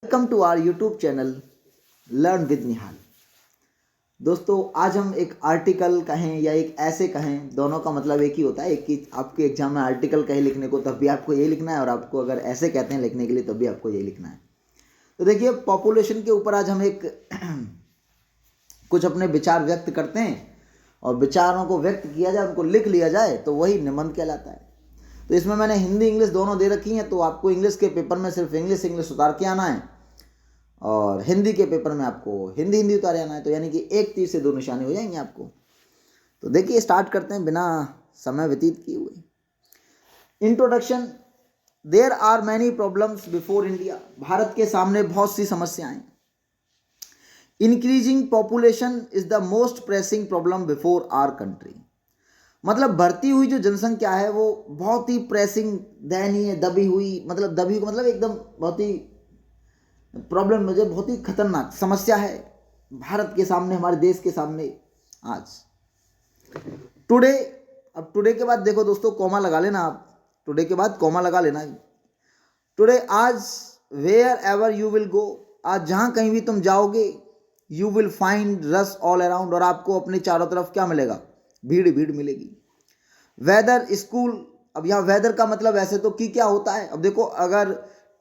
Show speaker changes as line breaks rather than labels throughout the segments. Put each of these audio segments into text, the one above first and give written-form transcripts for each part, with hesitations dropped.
Welcome to our YouTube channel learn with Nihal. दोस्तों, आज हम एक आर्टिकल कहें या एक ऐसे कहें, दोनों का मतलब एक ही होता है। एक ही आपके एग्जाम में आर्टिकल कहे लिखने को तब भी आपको यही लिखना है, और आपको अगर ऐसे कहते हैं लिखने के लिए तब भी आपको यही लिखना है। तो देखिए, पॉपुलेशन के ऊपर आज हम एक कुछ अपने विचार व्यक्त करते हैं, और विचारों को व्यक्त किया जाए, उनको लिख लिया जाए, तो वही निबंध कहलाता है। तो इसमें मैंने हिंदी इंग्लिश दोनों दे रखी हैं, तो आपको इंग्लिश के पेपर में सिर्फ इंग्लिश उतार के आना है, और हिंदी के पेपर में आपको हिंदी उतारे आना है। तो यानी कि एक तीर से दो निशाने हो जाएंगे आपको। तो देखिए, स्टार्ट करते हैं बिना समय व्यतीत किए हुए। Introduction. There are many problems before India. Bharat के सामने बहुत सी समस्याएं। Increasing population is the most pressing problem before our country. मतलब बढ़ती हुई जो जनसंख्या है वो बहुत ही प्रेसिंग, दयनीय, दबी हुई, मतलब दबी को मतलब एकदम बहुत ही प्रॉब्लम, मुझे बहुत ही खतरनाक समस्या है भारत के सामने, हमारे देश के सामने आज। टुडे। अब टुडे के बाद देखो दोस्तों, कॉमा लगा लेना आप, टुडे के बाद कॉमा लगा लेना। टुडे, आज, wherever you will go, आज जहां कहीं भी तुम जाओगे, you will find rush all around, और आपको अपने चारों तरफ क्या मिलेगा? भीड़ भीड़ मिलेगी। Weather, school. अब यहाँ वेदर का मतलब ऐसे तो की क्या होता है? अब देखो, अगर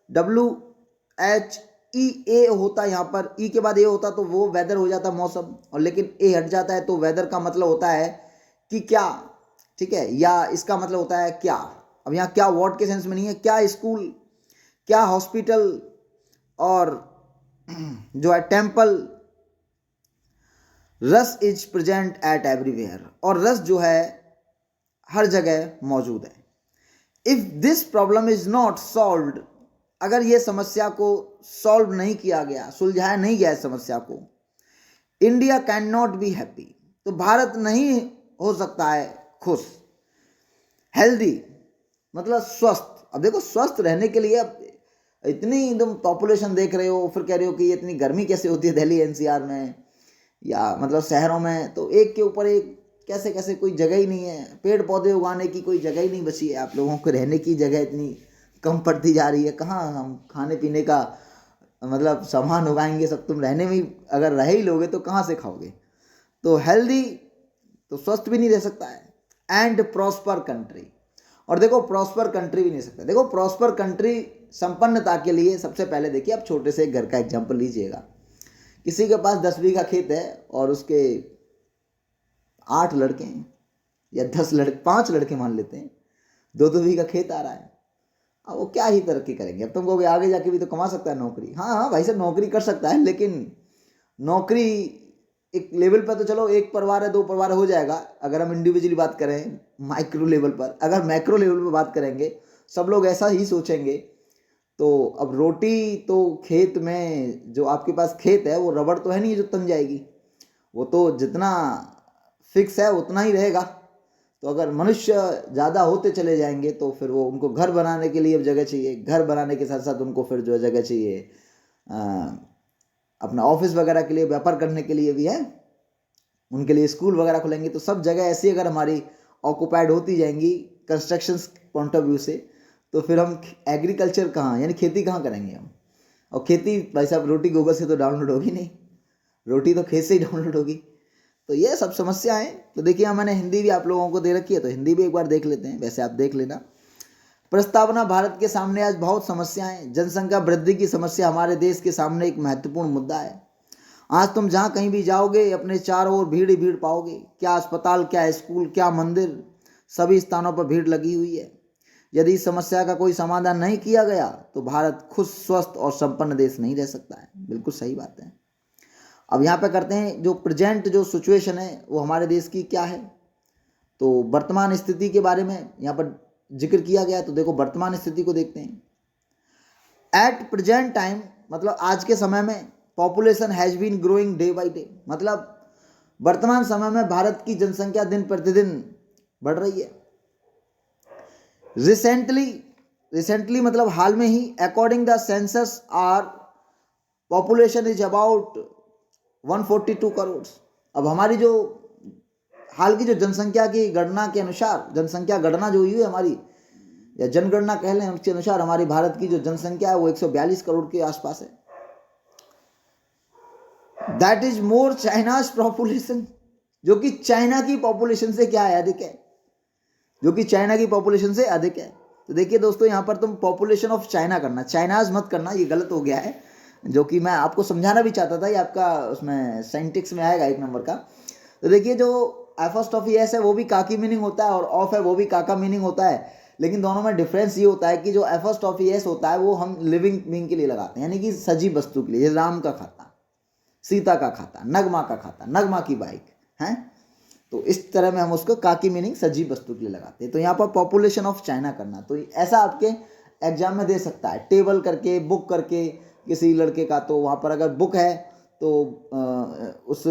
WHEA होता, यहाँ पर ई के बाद ए होता तो वो वेदर हो जाता मौसम, और लेकिन ए हट जाता है तो वेदर का मतलब होता है कि क्या, ठीक है, या इसका मतलब होता है क्या। अब यहाँ क्या व्हाट के सेंस में नहीं है, क्या स्कूल, क्या हॉस्पिटल, और जो है टेम्पल। रस इज प्रेजेंट एट एवरीवेयर, और रस जो है हर जगह मौजूद है। If this problem is not solved, अगर ये समस्या को सॉल्व नहीं किया गया, सुलझाया नहीं गया इस समस्या को, India can not be happy, तो भारत नहीं हो सकता है खुश। हेल्दी मतलब स्वस्थ। अब देखो, स्वस्थ रहने के लिए अब इतनी एकदम पॉपुलेशन देख रहे हो, फिर कह रहे हो कि ये इतनी गर्मी कैसे होती है दिल्ली NCR में या मतलब शहरों में, तो एक के ऊपर एक कैसे कैसे, कोई जगह ही नहीं है, पेड़ पौधे उगाने की कोई जगह ही नहीं बची है। आप लोगों को रहने की जगह इतनी कम पड़ती जा रही है। कहाँ हम खाने पीने का मतलब सामान उगाएंगे सब? तुम रहने में अगर रह ही लोगे तो कहाँ से खाओगे? तो हेल्दी, तो स्वस्थ भी नहीं रह सकता है। एंड प्रॉस्पर कंट्री, और देखो प्रॉस्पर कंट्री भी नहीं सकता। देखो, प्रॉस्पर कंट्री संपन्नता के लिए सबसे पहले देखिए, आप छोटे से एक घर का एग्जाम्पल लीजिएगा। किसी के पास 10 बीघा खेत है और उसके 8 लड़के हैं, या 10 लड़के, 5 लड़के मान लेते हैं, 2-2 बीघा खेत आ रहा है। अब वो क्या ही तरक्की करेंगे? अब तुम कहोगे आगे जाके भी तो कमा सकता है नौकरी। हाँ भाई साहब, नौकरी कर सकता है, लेकिन नौकरी एक लेवल पर तो चलो, एक परिवार है, 2 परिवार हो जाएगा अगर हम इंडिविजुअली बात करें, माइक्रो लेवल पर। अगर मैक्रो लेवल पर बात करेंगे, सब लोग ऐसा ही सोचेंगे, तो अब रोटी तो खेत में, जो आपके पास खेत है वो रबड़ तो है नहीं जो तन जाएगी, वो तो जितना फिक्स है उतना ही रहेगा। तो अगर मनुष्य ज़्यादा होते चले जाएंगे तो फिर वो, उनको घर बनाने के लिए अब जगह चाहिए, घर बनाने के साथ साथ उनको फिर जो जगह चाहिए अपना ऑफिस वगैरह के लिए, व्यापार करने के लिए भी है, उनके लिए स्कूल वगैरह खुलेंगे। तो सब जगह ऐसी अगर हमारी ऑक्यूपाइड होती जाएंगी कंस्ट्रक्शन पॉइंट ऑफ व्यू से, तो फिर हम एग्रीकल्चर कहाँ, यानी खेती कहाँ करेंगे हम? और खेती भाई साहब, रोटी गूगल से तो डाउनलोड होगी नहीं, रोटी तो खेत से ही डाउनलोड होगी। तो ये सब समस्या है। तो देखिए, मैंने हिंदी भी आप लोगों को दे रखी है, तो हिंदी भी एक बार देख लेते हैं, वैसे आप देख लेना। प्रस्तावना। भारत के सामने आज बहुत समस्याएं। जनसंख्या वृद्धि की समस्या हमारे देश के सामने एक महत्वपूर्ण मुद्दा है। आज तुम जहाँ कहीं भी जाओगे, अपने चारों ओर भीड़ ही भीड़ पाओगे। क्या अस्पताल, क्या स्कूल, क्या मंदिर, सभी स्थानों पर भीड़ लगी हुई है। यदि इस समस्या का कोई समाधान नहीं किया गया तो भारत खुश, स्वस्थ और संपन्न देश नहीं रह सकता है। बिल्कुल सही बात है। अब यहाँ पे करते हैं, जो प्रेजेंट जो सिचुएशन है वो हमारे देश की क्या है, तो वर्तमान स्थिति के बारे में यहाँ पर जिक्र किया गया है। तो देखो, वर्तमान स्थिति को देखते हैं। एट प्रेजेंट टाइम, मतलब आज के समय में, population has been growing day by day, मतलब वर्तमान समय में भारत की जनसंख्या दिन प्रतिदिन बढ़ रही है। रिसेंटली मतलब हाल में ही, according the census our population is about 142 crore. अब हमारी जो हाल की जो जनसंख्या की गणना के अनुसार, जनसंख्या गणना जो हुई है हमारी, या जनगणना कह लें, उसके अनुसार हमारी भारत की जो जनसंख्या है वो 142 करोड़ के आसपास है। That is more China's population, जो कि चाइना की पॉपुलेशन से क्या है, अधिक है, जो कि चाइना की पॉपुलेशन से अधिक है। तो देखिए दोस्तों, यहाँ पर तुम पॉपुलेशन ऑफ चाइना करना, चाइनाज मत करना, ये गलत हो गया है, जो कि मैं आपको समझाना भी चाहता था। ये आपका उसमें साइंटिक्स में आएगा 1 नंबर का। तो देखिए, जो एफोस्ट्रोफी एस है वो भी का की मीनिंग होता है, और ऑफ है वो भी का मीनिंग होता है, लेकिन दोनों में डिफरेंस ये होता है कि जो एफोस्ट्रोफी एस होता है वो हम लिविंग बीइंग के लिए लगाते हैं, यानी कि सजीव वस्तु के लिए, जैसे राम का खाता, सीता का खाता, नगमा का खाता, नगमा की बाइक है। तो इस तरह में हम उसको का की मीनिंग सजीव वस्तु के लिए लगाते हैं। तो यहाँ पर पॉपुलेशन ऑफ चाइना करना, तो ऐसा आपके एग्जाम में दे सकता है, टेबल करके, बुक करके किसी लड़के का, तो वहाँ पर अगर बुक है तो उस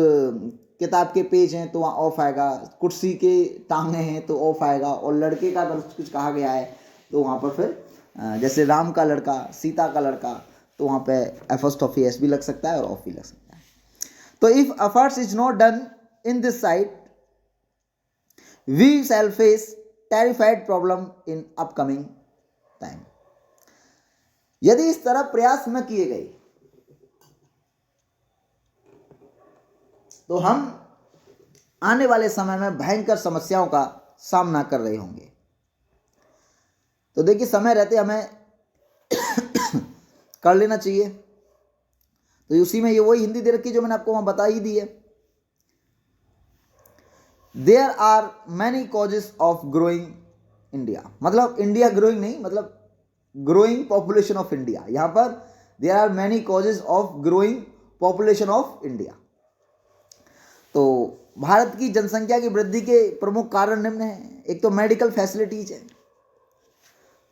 किताब के पेज हैं तो वहाँ ऑफ आएगा, कुर्सी के टांगे हैं तो ऑफ आएगा, और लड़के का अगर कुछ कहा गया है तो वहाँ पर फिर जैसे राम का लड़का, सीता का लड़का, तो वहाँ पे एफोस्ट्रोफी एस भी लग सकता है और ऑफ भी लग सकता है। तो if efforts is not done in this site we shall face terrified problem in upcoming time। यदि इस तरह प्रयास न किए गए तो हम आने वाले समय में भयंकर समस्याओं का सामना कर रहे होंगे। तो देखिए, समय रहते हमें कर लेना चाहिए। तो उसी में ये वही हिंदी दे रखी जो मैंने आपको वहां बता ही दी है। There are many causes of growing India, मतलब इंडिया ग्रोइंग नहीं, मतलब ग्रोइंग पॉपुलेशन ऑफ इंडिया। यहां पर there are many causes of growing population of India. तो भारत की जनसंख्या की वृद्धि के प्रमुख कारण निम्न हैं। एक तो मेडिकल फैसिलिटीज है।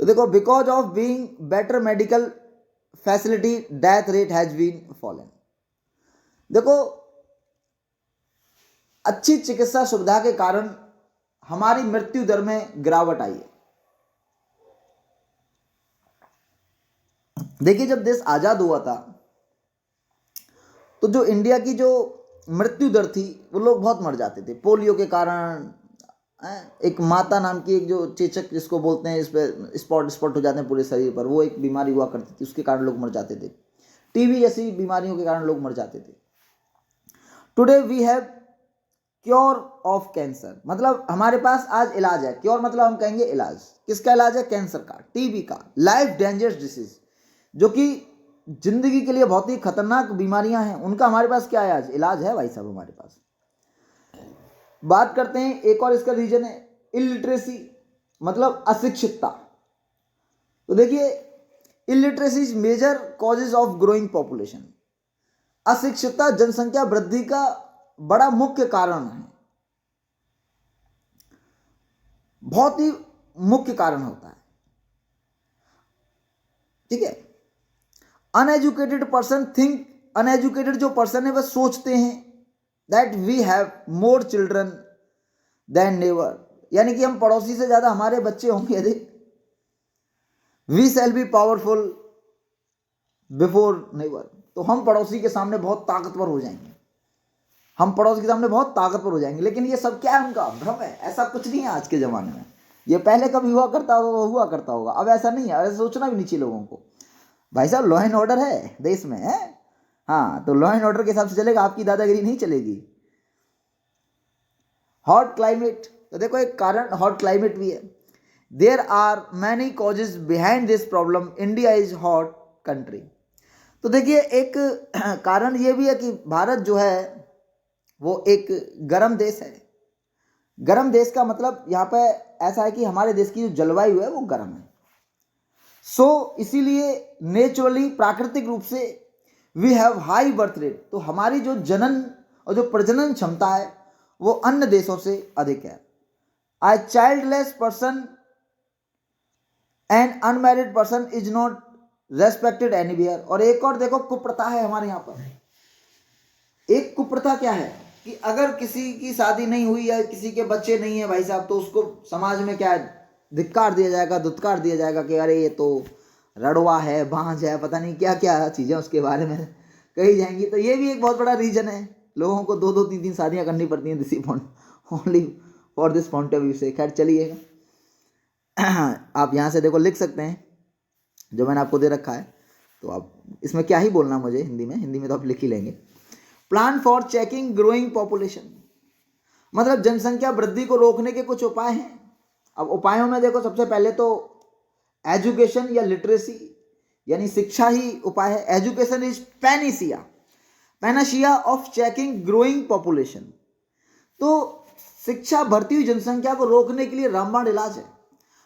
तो देखो, because of being better medical facility death rate has been fallen. देखो, अच्छी चिकित्सा सुविधा के कारण हमारी मृत्यु दर में गिरावट आई है। देखिए, जब देश आजाद हुआ था तो जो इंडिया की जो मृत्यु दर थी, वो लोग बहुत मर जाते थे पोलियो के कारण। एक माता नाम की एक जो चेचक जिसको बोलते हैं, इस पर स्पॉट हो जाते हैं पूरे शरीर पर, वो एक बीमारी हुआ करती थी, उसके कारण लोग मर जाते थे। टीबी जैसी बीमारियों के कारण लोग मर जाते थे। Today we have cure of cancer, मतलब हमारे पास आज इलाज है। क्योर मतलब हम कहेंगे इलाज, किसका इलाज है? कैंसर का, टीबी का, लाइफ डेंजरस डिसीज, जो कि जिंदगी के लिए बहुत ही खतरनाक बीमारियां हैं, उनका हमारे पास क्या है? आज इलाज है भाई साहब हमारे पास। बात करते हैं, एक और इसका रीजन है इलिटरेसी, मतलब अशिक्षितता। तो देखिए, illiteracy is major causes of growing population. अशिक्षितता जनसंख्या वृद्धि का बड़ा मुख्य कारण है, बहुत ही मुख्य कारण होता है। ठीक है। अनएजुकेटेड पर्सन थिंक, अनएजुकेटेड जो पर्सन है वह सोचते हैं that we have more children than neighbour, यानी कि हम पड़ोसी से ज्यादा हमारे बच्चे होंगे अधिक। We shall be powerful before neighbour, तो हम पड़ोसी के सामने बहुत ताकतवर हो जाएंगे, हम पड़ोसी के सामने बहुत ताकतवर हो जाएंगे। लेकिन ये सब क्या है? उनका भ्रम है। ऐसा कुछ नहीं है आज के ज़माने में। ये पहले कभी हुआ करता होगा, वो हुआ करता होगा, अब ऐसा नहीं है। ऐसा सोचना भी नहीं चाहिए लोगों को। भाई साहब, लॉ एंड ऑर्डर है देश में, है। हाँ, तो लॉ एंड ऑर्डर के हिसाब से चलेगा, आपकी दादागिरी नहीं चलेगी। हॉट क्लाइमेट, तो देखो एक कारण हॉट क्लाइमेट भी है। There are many causes behind this problem, India is hot country. तो देखिए, एक कारण ये भी है कि भारत जो है वो एक गर्म देश है। गर्म देश का मतलब यहाँ पे ऐसा है कि हमारे देश की जो जलवायु है वो गर्म है। सो इसीलिए नेचुरली, प्राकृतिक रूप से, we have high birth rate, तो हमारी जो जनन और जो प्रजनन क्षमता है वो अन्य देशों से अधिक है। A childless person and unmarried person is not respected anywhere. और एक और देखो कुप्रथा है हमारे यहाँ पर। एक कुप्रथा क्या है कि अगर किसी की शादी नहीं हुई या किसी के बच्चे नहीं है भाई साहब, तो उसको समाज में क्या है? धिक्कार दिया जाएगा, धुतकार दिया जाएगा कि अरे ये तो रड़वा है, बांझ है, पता नहीं क्या क्या चीज़ें उसके बारे में कही जाएंगी। तो ये भी एक बहुत बड़ा रीजन है, लोगों को 2-2, 3-3 शादियां करनी पड़ती हैं this only for this point of view से। खैर चलिएगा, आप यहाँ से देखो लिख सकते हैं जो मैंने आपको दे रखा है। तो आप इसमें क्या ही बोलना मुझे हिंदी में तो आप लिख ही लेंगे। Plan for checking growing population, मतलब जनसंख्या वृद्धि को रोकने के कुछ उपाय हैं। अब उपायों में देखो, सबसे पहले तो एजुकेशन या लिटरेसी यानी शिक्षा ही उपाय है। Education is panacea of checking growing population. तो शिक्षा बढ़ती हुई जनसंख्या को रोकने के लिए रामबाण इलाज है।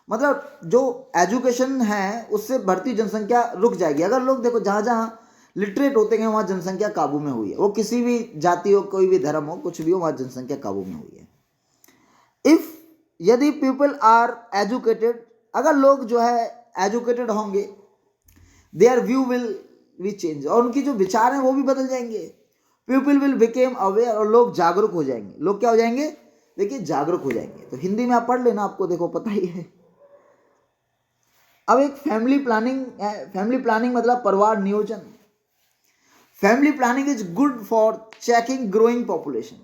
मतलब जो एजुकेशन है उससे बढ़ती जनसंख्या रुक जाएगी। अगर लोग देखो, जहाँ जहाँ लिटरेट होते हैं वहाँ जनसंख्या काबू में हुई है। वो किसी भी जाति हो, कोई भी धर्म हो, कुछ भी हो, वहाँ जनसंख्या काबू में हुई है। इफ यदि पीपल आर एजुकेटेड, अगर लोग जो है एजुकेटेड होंगे, there view will be change, और उनकी जो विचार हैं वो भी बदल जाएंगे। पीपल विल बिकेम अवेयर, और लोग जागरूक हो जाएंगे। लोग क्या हो जाएंगे? देखिए, जागरूक हो जाएंगे। तो हिंदी में आप पढ़ लेना, आपको देखो पता ही है। अब एक फैमिली प्लानिंग है। फैमिली प्लानिंग मतलब परिवार नियोजन। Family planning is good for checking growing population.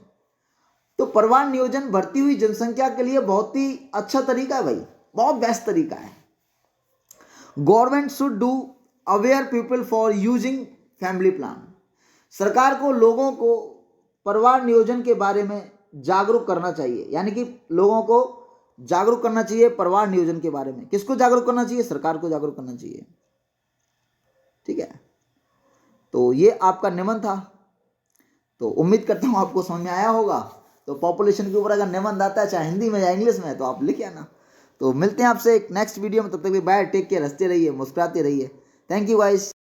तो परिवार नियोजन बढ़ती हुई जनसंख्या के लिए बहुत ही अच्छा तरीका है भाई, बहुत बेस्ट तरीका है। Government should do aware people for using family plan. सरकार को लोगों को परिवार नियोजन के बारे में जागरूक करना चाहिए, यानी कि लोगों को जागरूक करना चाहिए परिवार नियोजन के बारे में। किसको जागरूक करना चाहिए? सरकार को जागरूक करना चाहिए। ठीक है, तो ये आपका निबंध था। तो उम्मीद करता हूँ आपको समझ में आया होगा। तो पॉपुलेशन के ऊपर अगर निबंध आता है, चाहे हिंदी में या इंग्लिश में, तो आप लिख आना। तो मिलते हैं आपसे एक नेक्स्ट वीडियो में। तब तक बाय, टेक केयर, हंसते रहिए, मुस्कुराते रहिए। Thank you guys.